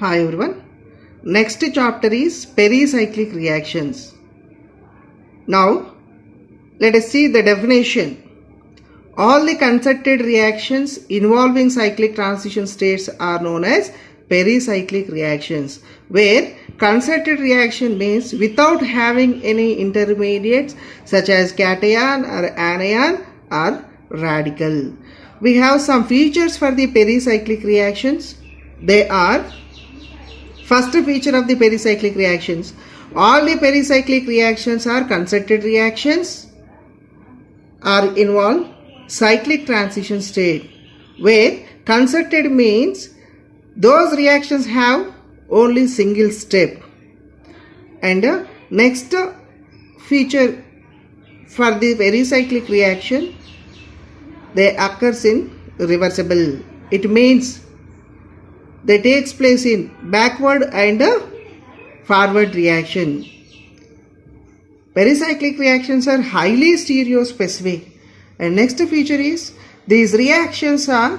Hi everyone. Next chapter is pericyclic reactions. Now let us see the definition. All the concerted reactions involving cyclic transition states are known as pericyclic reactions, where concerted reaction means without having any intermediates such as cation or anion or radical. We have some features for the pericyclic reactions. They are: first feature of the pericyclic reactions, all the pericyclic reactions are concerted reactions or involve cyclic transition state, where concerted means those reactions have only single step. And next feature for the pericyclic reaction, they occurs in reversible. It means they takes place in backward and forward reaction. Pericyclic reactions are highly stereospecific. And next feature is these reactions are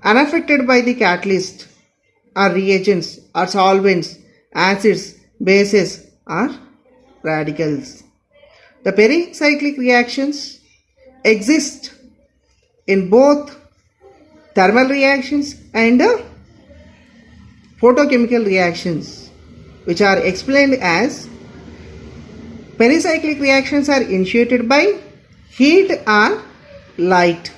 unaffected by the catalyst or reagents or solvents, acids, bases or radicals. The pericyclic reactions exist in both thermal reactions and photochemical reactions, which are explained as pericyclic reactions are initiated by heat or light.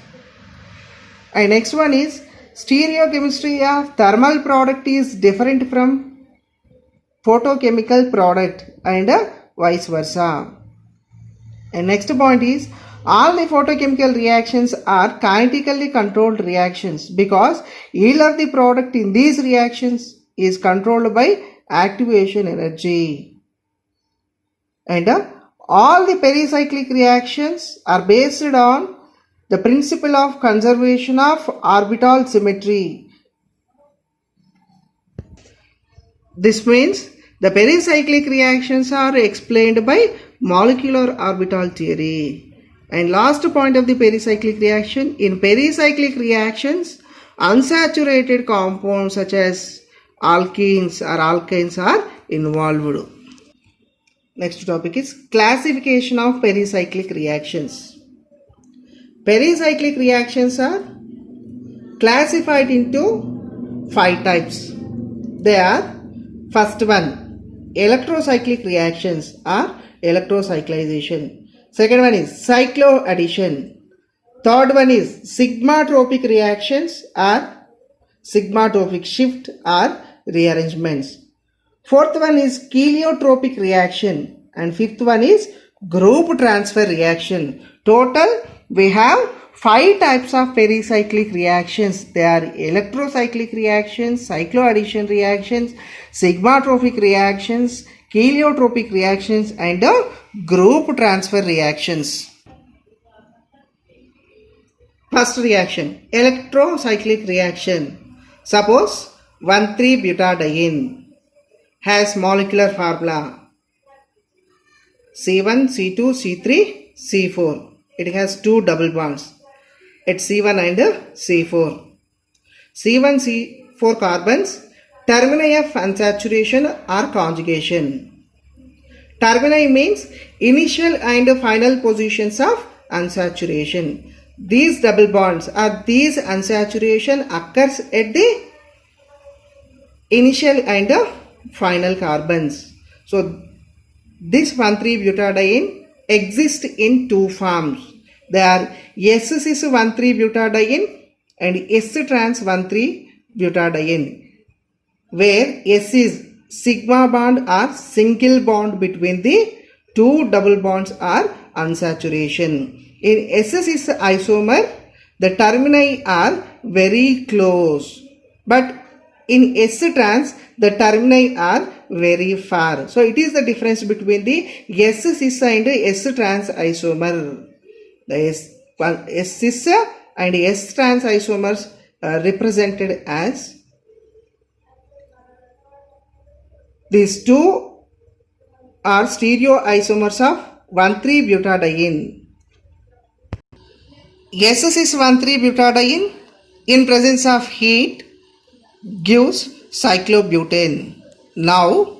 And next one is stereochemistry of thermal product is different from photochemical product and vice versa. And next point is all the photochemical reactions are kinetically controlled reactions because yield of the product in these reactions is controlled by activation energy. And all the pericyclic reactions are based on the principle of conservation of orbital symmetry. This means the pericyclic reactions are explained by molecular orbital theory. And last point of the pericyclic reaction, in pericyclic reactions, unsaturated compounds such as alkenes or alkynes are involved. Next topic is classification of pericyclic reactions. Pericyclic reactions are classified into 5 types. They are: first one, electrocyclic reactions or electrocyclization. Second one is cycloaddition. Third one is sigmatropic reactions or sigmatropic shift or rearrangements. Fourth one is heliotropic reaction. And fifth one is group transfer reaction. Total we have 5 types of pericyclic reactions. They are electrocyclic reactions, cycloaddition reactions, sigmatropic reactions, heliotropic reactions and group transfer reactions. First reaction, electrocyclic reaction. Suppose 1,3-butadiene has molecular formula C1, C2, C3, C4. It has 2 double bonds at C1 and C4. C1, C4 carbons, termini of unsaturation or conjugation. Termini means initial and final positions of unsaturation. These double bonds or these unsaturation occurs at the initial and final carbons. So this 1,3-butadiene exists in 2 forms. They are S-cis 1,3-butadiene and S-trans 1,3-butadiene, where S is sigma bond or single bond between the 2 double bonds or unsaturation. In S-cis isomer, the termini are very close, but in S-trans, the termini are very far. So it is the difference between the S-cis and S-trans isomer. The S-cis and S-trans isomers are represented as these 2 are stereoisomers of 1,3-butadiene. S-cis 1,3-butadiene in presence of heat gives cyclobutane. Now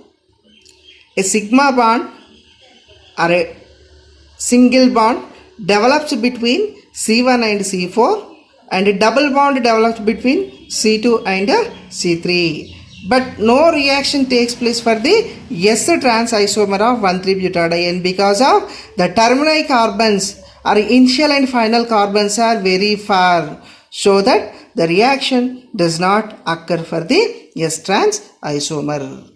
a sigma bond or a single bond develops between C1 and C4 and a double bond develops between C2 and C3. But no reaction takes place for the S-trans isomer of 1,3-butadiene because of the terminal carbons or initial and final carbons are very far, so that the reaction does not occur for the S-trans isomer.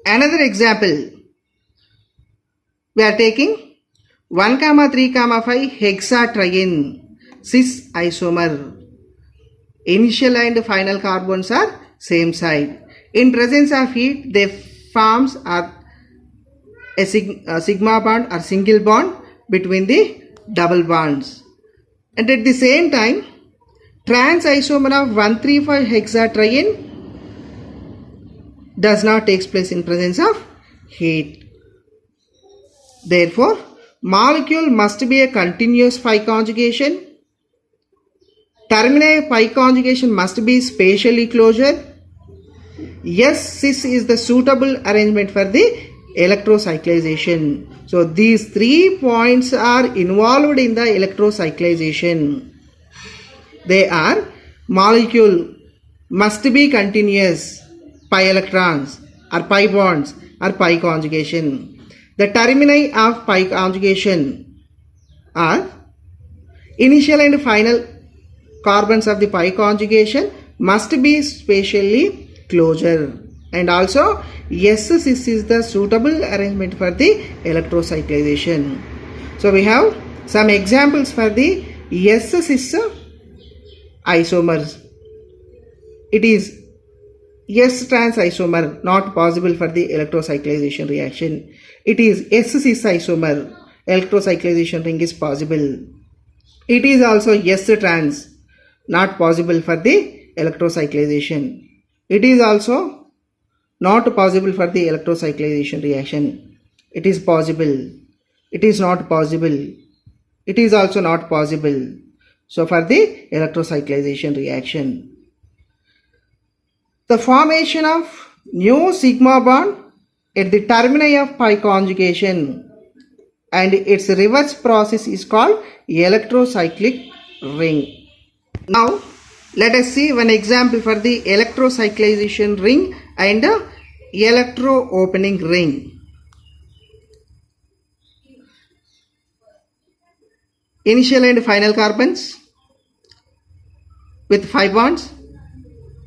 Another example, we are taking 1, 3, 5 hexatriene cis isomer. Initial and final carbons are same side. In presence of heat, they forms a sigma bond or single bond between the double bonds. And at the same time, trans isomer of 1,3,5 hexatriene does not take place in presence of heat. Therefore, molecule must be a continuous pi conjugation. Terminal pi conjugation must be spatially closure. Yes, cis is the suitable arrangement for the electrocyclization. So these 3 points are involved in the electrocyclization. They are: molecule must be continuous pi electrons or pi bonds or pi conjugation. The termini of pi conjugation are initial and final carbons of the pi conjugation must be spatially closure, and also S-cis is the suitable arrangement for the electrocyclization. So we have some examples for the S-cis isomers. It is S-trans isomer, not possible for the electrocyclization reaction. It is S-cis isomer, electrocyclization ring is possible. It is also S-trans, not possible for the electrocyclization. It is also not possible for the electrocyclization reaction. It is possible. It is not possible. It is also not possible. So for the electrocyclization reaction, the formation of new sigma bond at the termini of pi conjugation and its reverse process is called electrocyclic ring. Now let us see one example for the electrocyclization ring and electro opening ring. Initial and final carbons with 5 bonds.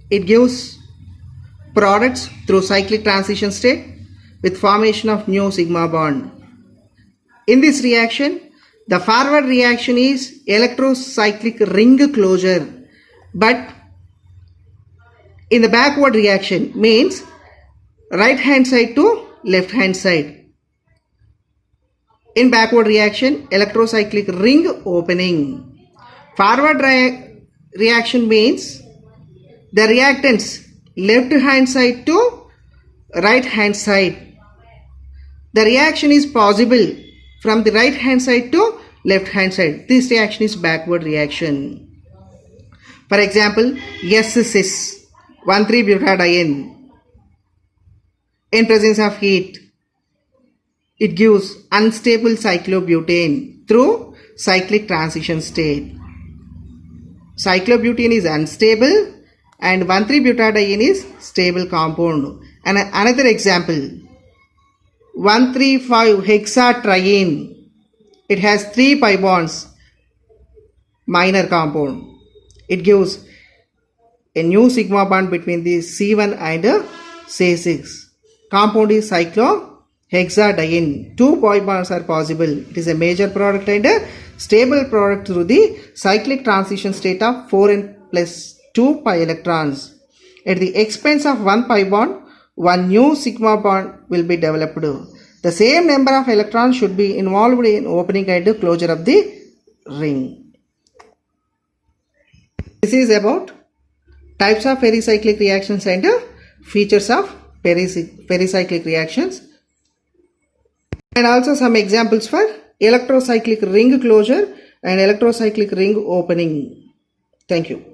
It gives products through cyclic transition state with formation of new sigma bond. In this reaction, the forward reaction is electrocyclic ring closure, but in the backward reaction means right hand side to left hand side. In backward reaction, electrocyclic ring opening. Forward reaction means the reactants left hand side to right hand side. The reaction is possible from the right hand side to left hand side. This reaction is backward reaction. For example, S-cis 1,3-butadiene. In presence of heat, it gives unstable cyclobutane through cyclic transition state. Cyclobutane is unstable and 1,3-butadiene is stable compound. And another example, 1,3,5 hexatriene. It has 3 pi bonds, minor compound. It gives a new sigma bond between the C1 and C6. Compound is cyclohexadiene. 2 pi bonds are possible. It is a major product and a stable product through the cyclic transition state of 4n plus 2 pi electrons. At the expense of 1 pi bond, one new sigma bond will be developed. The same number of electrons should be involved in opening and closure of the ring. This is about types of pericyclic reactions and features of pericyclic reactions, and also some examples for electrocyclic ring closure and electrocyclic ring opening. Thank you.